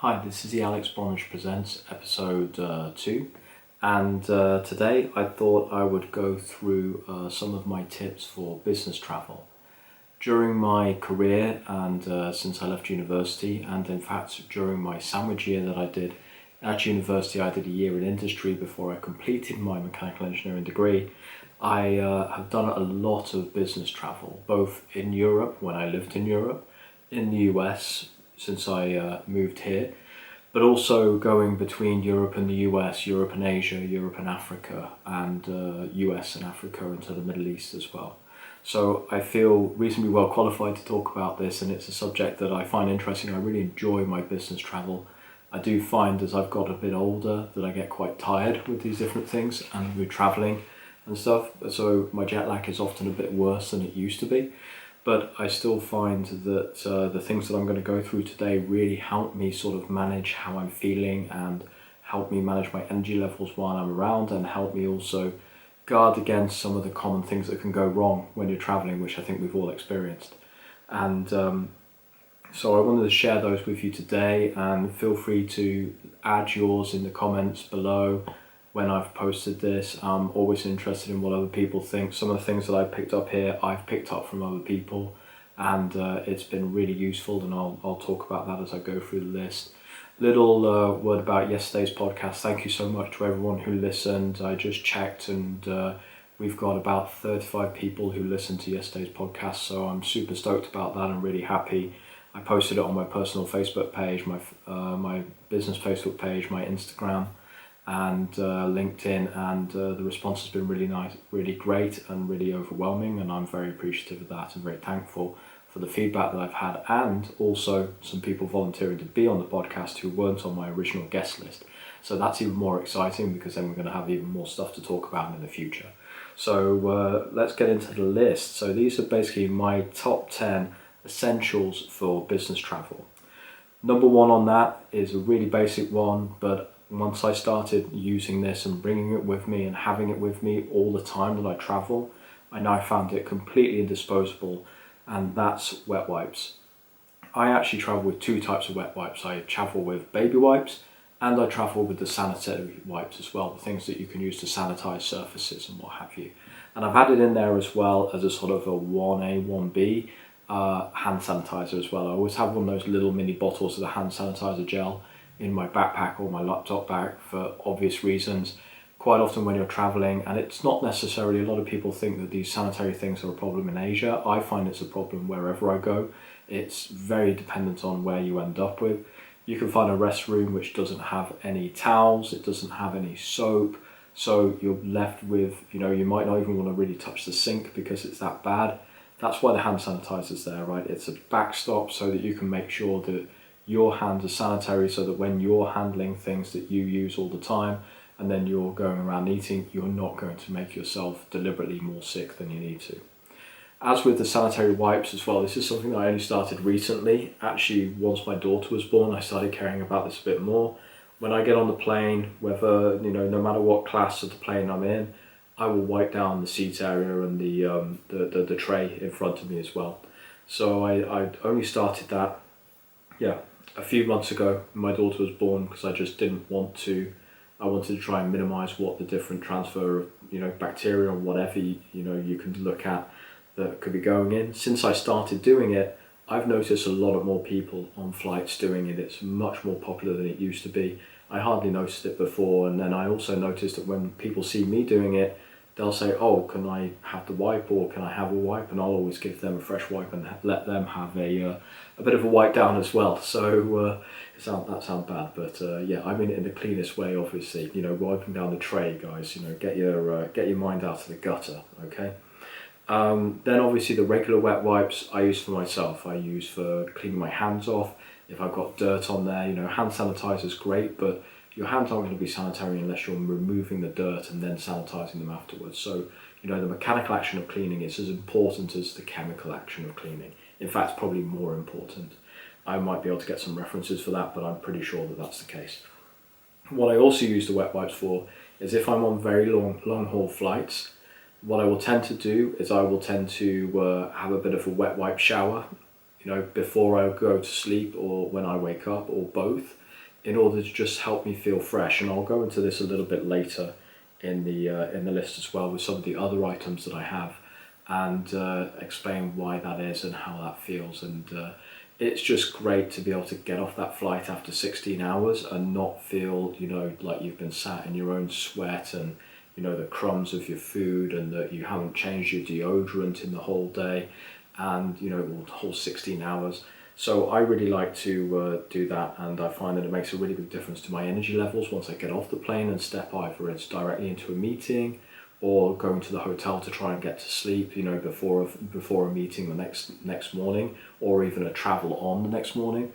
Hi, this is the Alex Bromage Presents episode 2, and today I thought I would go through some of my tips for business travel. During my career and since I left university, and in fact during my sandwich year that I did at university, I did a year in industry before I completed my mechanical engineering degree. I have done a lot of business travel, both in Europe when I lived in Europe, in the US since I moved here, but also going between Europe and the US, Europe and Asia, Europe and Africa, and US and Africa into the Middle East as well. So I feel reasonably well qualified to talk about this, and it's a subject that I find interesting. I really enjoy my business travel. I do find as I've got a bit older that I get quite tired with these different things and with traveling and stuff, so my jet lag is often a bit worse than it used to be. But I still find that the things that I'm going to go through today really help me sort of manage how I'm feeling and help me manage my energy levels while I'm around, and help me also guard against some of the common things that can go wrong when you're traveling, which I think we've all experienced. And so I wanted to share those with you today, and feel free to add yours in the comments below when I've posted this. I'm always interested in what other people think. Some of the things that I picked up here, I've picked up from other people, and it's been really useful, and I'll talk about that as I go through the list. Little word about yesterday's podcast. Thank you so much to everyone who listened. I just checked, and we've got about 35 people who listened to yesterday's podcast, so I'm super stoked about that. I'm really happy. I posted it on my personal Facebook page, my business Facebook page, my Instagram, and LinkedIn, and the response has been really nice, really great, and really overwhelming, and I'm very appreciative of that and very thankful for the feedback that I've had, and also some people volunteering to be on the podcast who weren't on my original guest list. So that's even more exciting, because then we're going to have even more stuff to talk about in the future. So let's get into the list. So these are basically my top 10 essentials for business travel. Number 1 on that is a really basic one, but once I started using this and bringing it with me and having it with me all the time that I travel, I now found it completely indisposable, and that's wet wipes. I actually travel with 2 types of wet wipes. I travel with baby wipes, and I travel with the sanitary wipes as well, the things that you can use to sanitize surfaces and what have you. And I've added in there as well as a sort of a 1A, 1B hand sanitizer as well. I always have one of those little mini bottles of the hand sanitizer gel in my backpack or my laptop bag for obvious reasons. Quite often when you're traveling, and it's not necessarily, a lot of people think that these sanitary things are a problem in Asia. I find it's a problem wherever I go. It's very dependent on where you end up with. You can find a restroom which doesn't have any towels, it doesn't have any soap, so you're left with, you might not even want to really touch the sink because it's that bad. That's why the hand sanitizer's there, right? It's a backstop so that you can make sure that your hands are sanitary, so that when you're handling things that you use all the time and then you're going around eating, you're not going to make yourself deliberately more sick than you need to. As with the sanitary wipes as well, this is something that I only started recently. Actually, once my daughter was born, I started caring about this a bit more. When I get on the plane, whether, no matter what class of the plane I'm in, I will wipe down the seat area and the tray in front of me as well. So I only started that, a few months ago. My daughter was born, because I just didn't want to. I wanted to try and minimize what the different transfer of bacteria or whatever you can look at that could be going in. Since I started doing it, I've noticed a lot more people on flights doing it. It's much more popular than it used to be. I hardly noticed it before, and then I also noticed that when people see me doing it, they'll say, "Oh, can I have the wipe, or can I have a wipe?" And I'll always give them a fresh wipe and let them have a bit of a wipe down as well. So that sounds bad, but I mean it in the cleanest way, obviously. Wiping down the tray, guys. Get your mind out of the gutter, okay? Then obviously the regular wet wipes I use for myself. I use for cleaning my hands off. If I've got dirt on there, hand sanitizer is great, but your hands aren't going to be sanitary unless you're removing the dirt and then sanitizing them afterwards. So, the mechanical action of cleaning is as important as the chemical action of cleaning. In fact, it's probably more important. I might be able to get some references for that, but I'm pretty sure that that's the case. What I also use the wet wipes for is if I'm on very long haul flights, what I will tend to do is I will tend to have a bit of a wet wipe shower, before I go to sleep or when I wake up, or both. in order to just help me feel fresh. And I'll go into this a little bit later in the list as well with some of the other items that I have, and explain why that is and how that feels. And it's just great to be able to get off that flight after 16 hours and not feel, like you've been sat in your own sweat and, the crumbs of your food, and that you haven't changed your deodorant in the whole day, and, the whole 16 hours. So I really like to do that, and I find that it makes a really big difference to my energy levels once I get off the plane and step either it's directly into a meeting or going to the hotel to try and get to sleep, before a meeting the next morning, or even a travel on the next morning.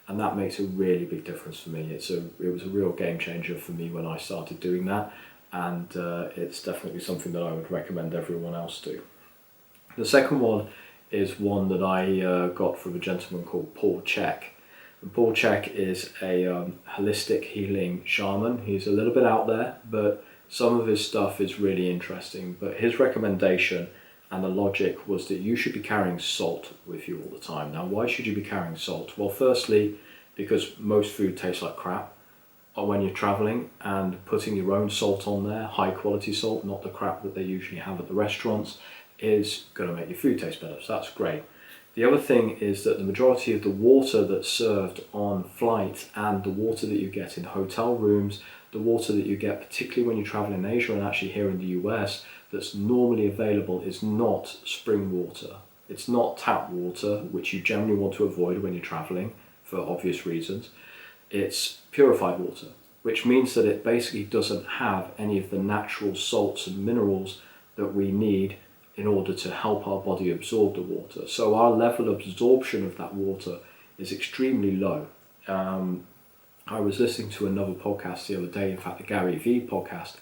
And that makes a really big difference for me. It was a real game changer for me when I started doing that, and it's definitely something that I would recommend everyone else do. The second one is one that I got from a gentleman called Paul Chek. And Paul Chek is a holistic healing shaman. He's a little bit out there, but some of his stuff is really interesting. But his recommendation and the logic was that you should be carrying salt with you all the time. Now, why should you be carrying salt? Well, firstly, because most food tastes like crap when you're traveling, and putting your own salt on there, high quality salt, not the crap that they usually have at the restaurants, is going to make your food taste better. So that's great. The other thing is that the majority of the water that's served on flight, and the water that you get in hotel rooms, the water that you get particularly when you travel in Asia and actually here in the US, that's normally available is not spring water. It's not tap water, which you generally want to avoid when you're traveling for obvious reasons. It's purified water, which means that it basically doesn't have any of the natural salts and minerals that we need in order to help our body absorb the water. So our level of absorption of that water is extremely low. I was listening to another podcast the other day, in fact the Gary Vee podcast,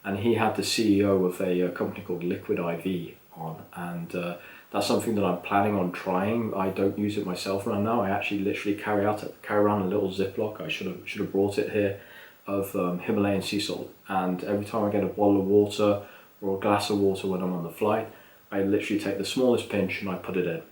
and he had the CEO of a company called Liquid IV on, and that's something that I'm planning on trying. I don't use it myself right now. I actually literally carry around a little Ziploc. I should have brought it here, of Himalayan sea salt, and every time I get a bottle of water or a glass of water when I'm on the flight, I literally take the smallest pinch and I put it in.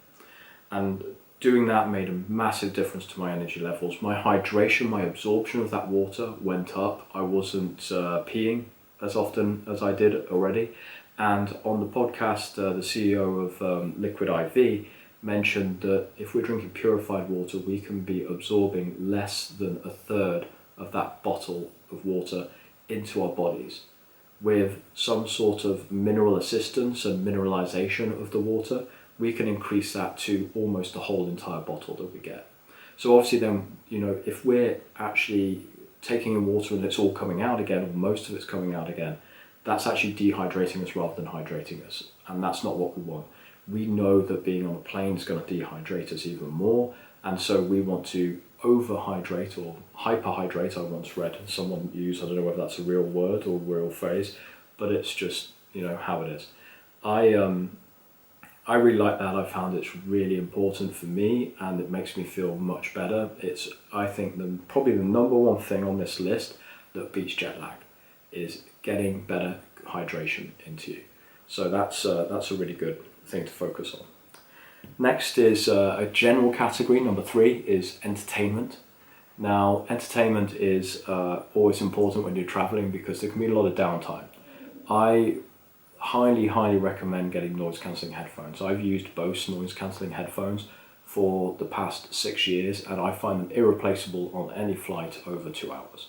And doing that made a massive difference to my energy levels. My hydration, my absorption of that water went up. I wasn't peeing as often as I did already. And on the podcast, the CEO of Liquid IV mentioned that if we're drinking purified water, we can be absorbing less than a third of that bottle of water into our bodies. With some sort of mineral assistance and mineralization of the water, we can increase that to almost the whole entire bottle that we get. So obviously then, if we're actually taking in water and it's all coming out again, or most of it's coming out again, that's actually dehydrating us rather than hydrating us. And that's not what we want. We know that being on a plane is going to dehydrate us even more. And so we want to overhydrate or hyperhydrate. I once read someone use, I don't know whether that's a real word or a real phrase, but it's just, how it is. I really like that. I found it's really important for me, and it makes me feel much better. It's, I think, probably the number one thing on this list that beats jet lag is getting better hydration into you. So that's a really good thing to focus on. Next is a general category. Number 3 is entertainment. Now, entertainment is always important when you're traveling because there can be a lot of downtime. I highly recommend getting noise cancelling headphones. I've used Bose noise cancelling headphones for the past 6 years, and I find them irreplaceable on any flight over 2 hours.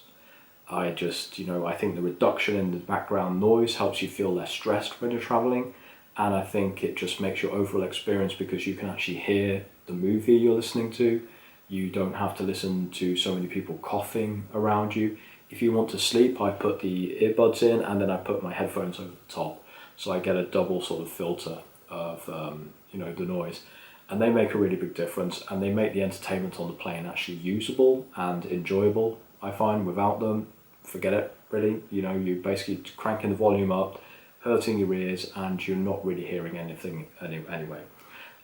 I just, I think the reduction in the background noise helps you feel less stressed when you're traveling, and I think it just makes your overall experience, because you can actually hear the movie you're listening to. You don't have to listen to so many people coughing around you. If you want to sleep, I put the earbuds in and then I put my headphones over the top. So I get a double sort of filter of, the noise. And they make a really big difference, and they make the entertainment on the plane actually usable and enjoyable. I find without them, forget it, really. You basically cranking the volume up, hurting your ears, and you're not really hearing anything anyway.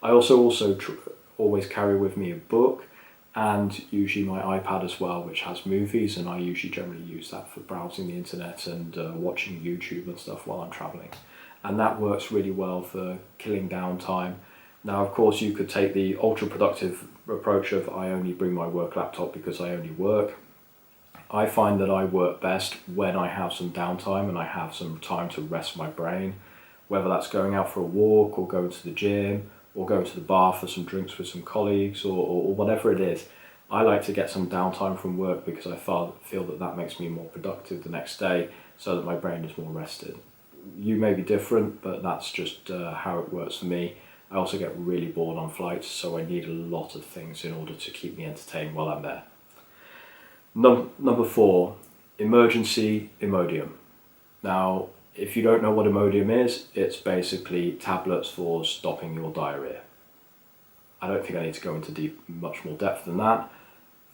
I also always carry with me a book, and usually my iPad as well, which has movies, and I usually generally use that for browsing the internet and watching YouTube and stuff while I'm traveling. And that works really well for killing downtime. Now, of course, you could take the ultra productive approach of I only bring my work laptop because I only work. I find that I work best when I have some downtime and I have some time to rest my brain, whether that's going out for a walk or going to the gym or going to the bar for some drinks with some colleagues or whatever it is. I like to get some downtime from work because I feel that that makes me more productive the next day so that my brain is more rested. You may be different, but that's just how it works for me. I also get really bored on flights, so I need a lot of things in order to keep me entertained while I'm there. Number 4, emergency Imodium. Now, if you don't know what Imodium is, it's basically tablets for stopping your diarrhea. I don't think I need to go into much more depth than that.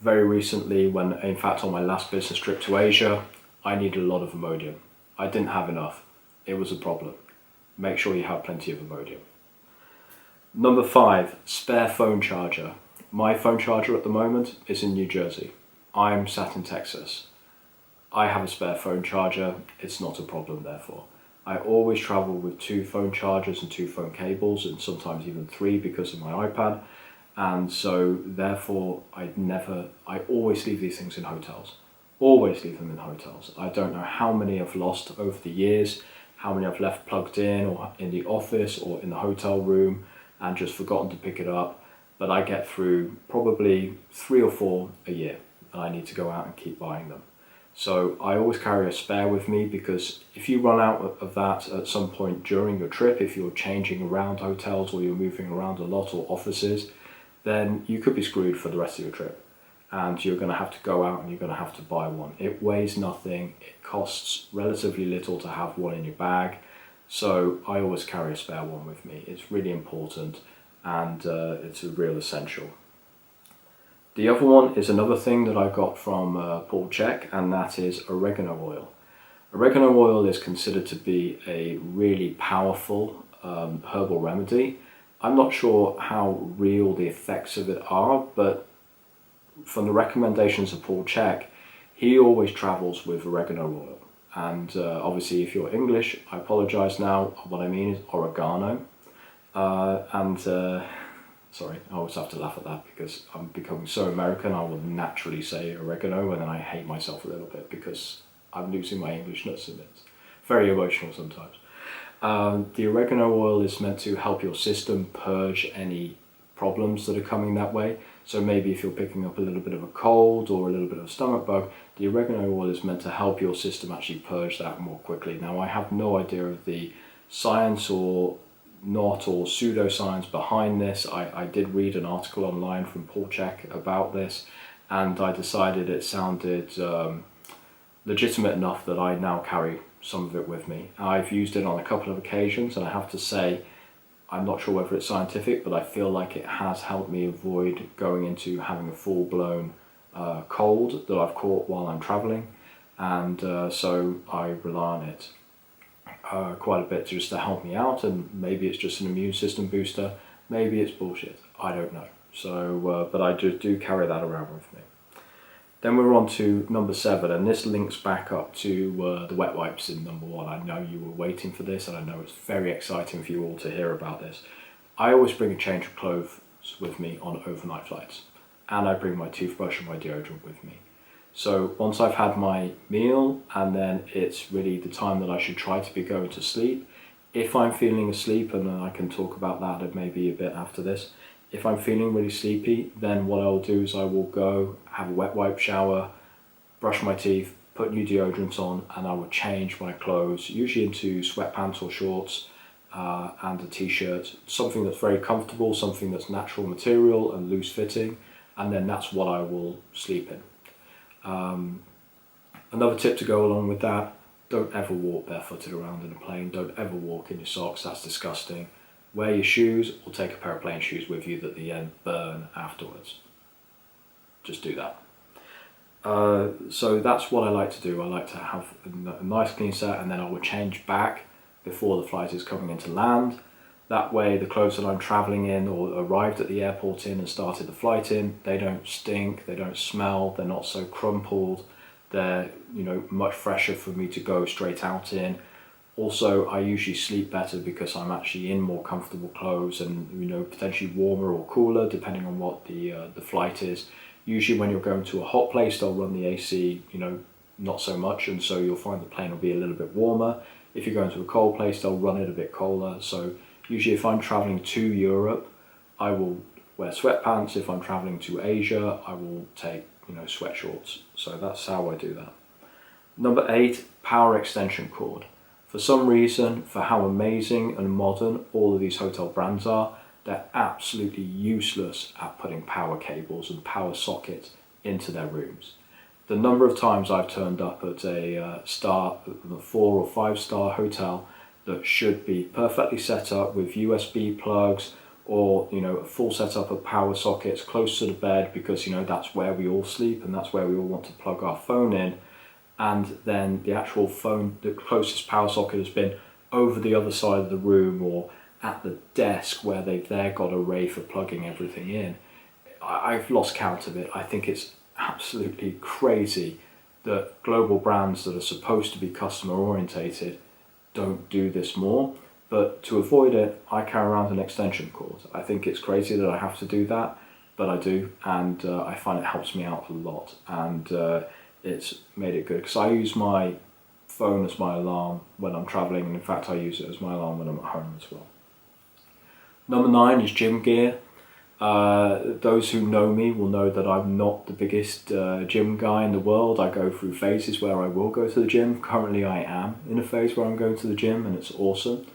Very recently, in fact on my last business trip to Asia, I needed a lot of Imodium. I didn't have enough. It was a problem. Make sure you have plenty of Imodium. Number 5, spare phone charger. My phone charger at the moment is in New Jersey. I'm sat in Texas. I have a spare phone charger. It's not a problem therefore. I always travel with 2 phone chargers and 2 phone cables, and sometimes even 3 because of my iPad. And so therefore I always leave these things in hotels. Always leave them in hotels. I don't know how many I've lost over the years, how many I've left plugged in or in the office or in the hotel room and just forgotten to pick it up. But I get through probably 3 or 4 a year and I need to go out and keep buying them. So I always carry a spare with me because if you run out of that at some point during your trip, if you're changing around hotels or you're moving around a lot or offices, then you could be screwed for the rest of your trip. And you're going to have to go out and you're going to have to buy one. It weighs nothing, it costs relatively little to have one in your bag. So I always carry a spare one with me. It's really important and it's a real essential. The other one is another thing that I got from Paul Chek, and that is oregano oil. Oregano oil is considered to be a really powerful herbal remedy. I'm not sure how real the effects of it are, but from the recommendations of Paul Chek, he always travels with oregano oil. And obviously if you're English, I apologise now, what I mean is oregano. Sorry, I always have to laugh at that because I'm becoming so American, I will naturally say oregano and then I hate myself a little bit because I'm losing my Englishness and it's very emotional sometimes. The oregano oil is meant to help your system purge any problems that are coming that way. So maybe if you're picking up a little bit of a cold or a little bit of a stomach bug, the oregano oil is meant to help your system actually purge that more quickly. Now I have no idea of the science or pseudoscience behind this. I did read an article online from Paul Chek about this and I decided it sounded legitimate enough that I now carry some of it with me. I've used it on a couple of occasions and I have to say I'm not sure whether it's scientific, but I feel like it has helped me avoid going into having a full-blown cold that I've caught while I'm traveling, and so I rely on it quite a bit just to help me out, and maybe it's just an immune system booster, maybe it's bullshit, I don't know. So, but I do carry that around with me. Then we're on to number 7, and this links back up to the wet wipes in number 1. I know you were waiting for this, and I know it's very exciting for you all to hear about this. I always bring a change of clothes with me on overnight flights, and I bring my toothbrush and my deodorant with me. So once I've had my meal, and then it's really the time that I should try to be going to sleep, if I'm feeling asleep, and then I can talk about that maybe a bit after this, if I'm feeling really sleepy, then what I'll do is I will go have a wet wipe shower, brush my teeth, put new deodorant on, and I will change my clothes, usually into sweatpants or shorts and a t-shirt, something that's very comfortable, something that's natural material and loose fitting, and then that's what I will sleep in. Another tip to go along with that, don't ever walk barefooted around in a plane, don't ever walk in your socks, that's disgusting. Wear your shoes or take a pair of plain shoes with you that the end burn afterwards. Just do that. So that's what I like to do. I like to have a nice clean set, and then I will change back before the flight is coming into land. That way the clothes that I'm traveling in or arrived at the airport in and started the flight in, they don't stink, they don't smell, they're not so crumpled, they're much fresher for me to go straight out in. Also, I usually sleep better because I'm actually in more comfortable clothes and potentially warmer or cooler depending on what the flight is. Usually when you're going to a hot place, they'll run the AC, not so much, and so you'll find the plane will be a little bit warmer. If you're going to a cold place, they'll run it a bit colder. So usually if I'm traveling to Europe, I will wear sweatpants. If I'm traveling to Asia, I will take, sweatshorts. So that's how I do that. Number 8, power extension cord. For some reason, for how amazing and modern all of these hotel brands are, they're absolutely useless at putting power cables and power sockets into their rooms. The number of times I've turned up at a 4 or 5 star hotel that should be perfectly set up with USB plugs or a full setup of power sockets close to the bed, because that's where we all sleep and that's where we all want to plug our phone in, and then the actual phone, the closest power socket has been over the other side of the room or at the desk where they've there got a ray for plugging everything in. I've lost count of it. I think it's absolutely crazy that global brands that are supposed to be customer orientated don't do this more. But to avoid it, I carry around an extension cord. I think it's crazy that I have to do that, but I do, and I find it helps me out a lot, and it's made it good because I use my phone as my alarm when I'm traveling, and in fact I use it as my alarm when I'm at home as well. Number 9 is gym gear. Those who know me will know that I'm not the biggest gym guy in the world. I go through phases where I will go to the gym. Currently I am in a phase where I'm going to the gym, and it's awesome.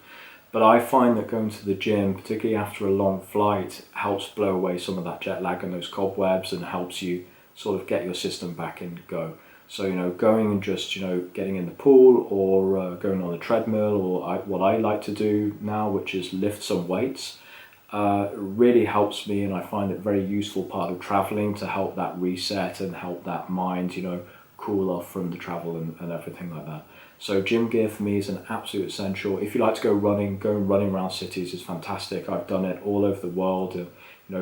But I find that going to the gym, particularly after a long flight, helps blow away some of that jet lag and those cobwebs, and helps you sort of get your system back in go. So, going and just, getting in the pool or going on a treadmill, or what I like to do now, which is lift some weights, really helps me, and I find it a very useful part of traveling to help that reset and help that mind, cool off from the travel and everything like that. So gym gear for me is an absolute essential. If you like to go running around cities is fantastic. I've done it all over the world.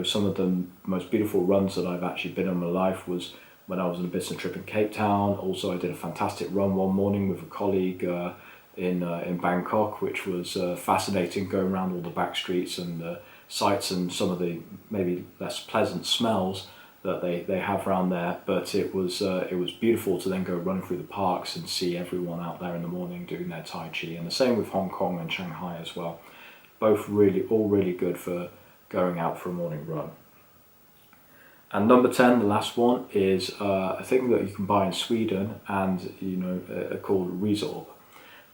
Some of the most beautiful runs that I've actually been on in my life was when I was on a business trip in Cape Town. Also, I did a fantastic run one morning with a colleague in Bangkok, which was fascinating, going around all the back streets and the sights and some of the maybe less pleasant smells that they have around there. But it was beautiful to then go running through the parks and see everyone out there in the morning doing their Tai Chi. And the same with Hong Kong and Shanghai as well. Both all really good for going out for a morning run. And number 10, the last one, is a thing that you can buy in Sweden, and called Resorb.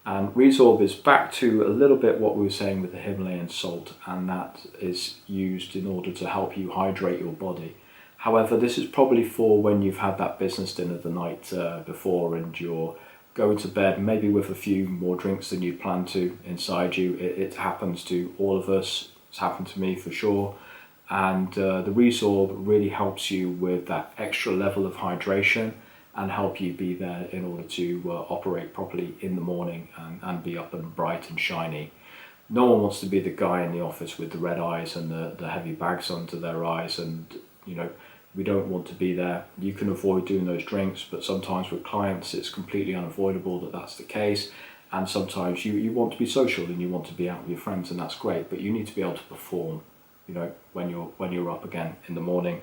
And Resorb is back to a little bit what we were saying with the Himalayan salt, and that is used in order to help you hydrate your body. However, this is probably for when you've had that business dinner the night before and you're going to bed maybe with a few more drinks than you'd planned to inside you. It happens to all of us. It's happened to me for sure. And the Resorb really helps you with that extra level of hydration and help you be there in order to operate properly in the morning and be up and bright and shiny. No one wants to be the guy in the office with the red eyes and the heavy bags under their eyes, and we don't want to be there. You can avoid doing those drinks, but sometimes with clients it's completely unavoidable that that's the case. And sometimes you want to be social and you want to be out with your friends, and that's great, but you need to be able to perform when you're up again in the morning.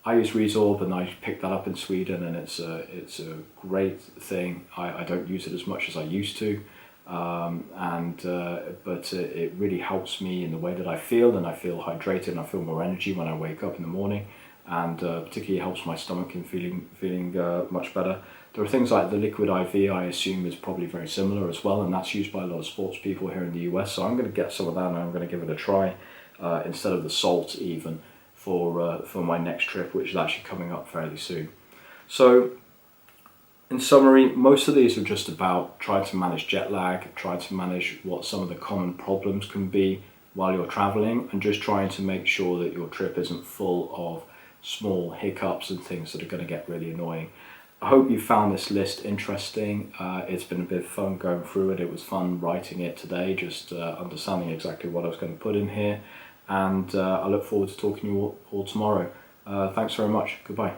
I use Resorb, and I picked that up in Sweden, and it's a great thing. I don't use it as much as I used to, but it really helps me in the way that I feel, and I feel hydrated and I feel more energy when I wake up in the morning, and particularly helps my stomach in feeling much better. There are things like the liquid IV, I assume is probably very similar as well, and that's used by a lot of sports people here in the US, so I'm going to get some of that and I'm going to give it a try instead of the salt even for my next trip, which is actually coming up fairly soon. So in summary, most of these are just about trying to manage jet lag, trying to manage what some of the common problems can be while you're traveling, and just trying to make sure that your trip isn't full of small hiccups and things that are going to get really annoying. I hope you found this list interesting. It's been a bit of fun going through it. It was fun writing it today, just understanding exactly what I was going to put in here. And I look forward to talking to you all tomorrow. Thanks very much. Goodbye.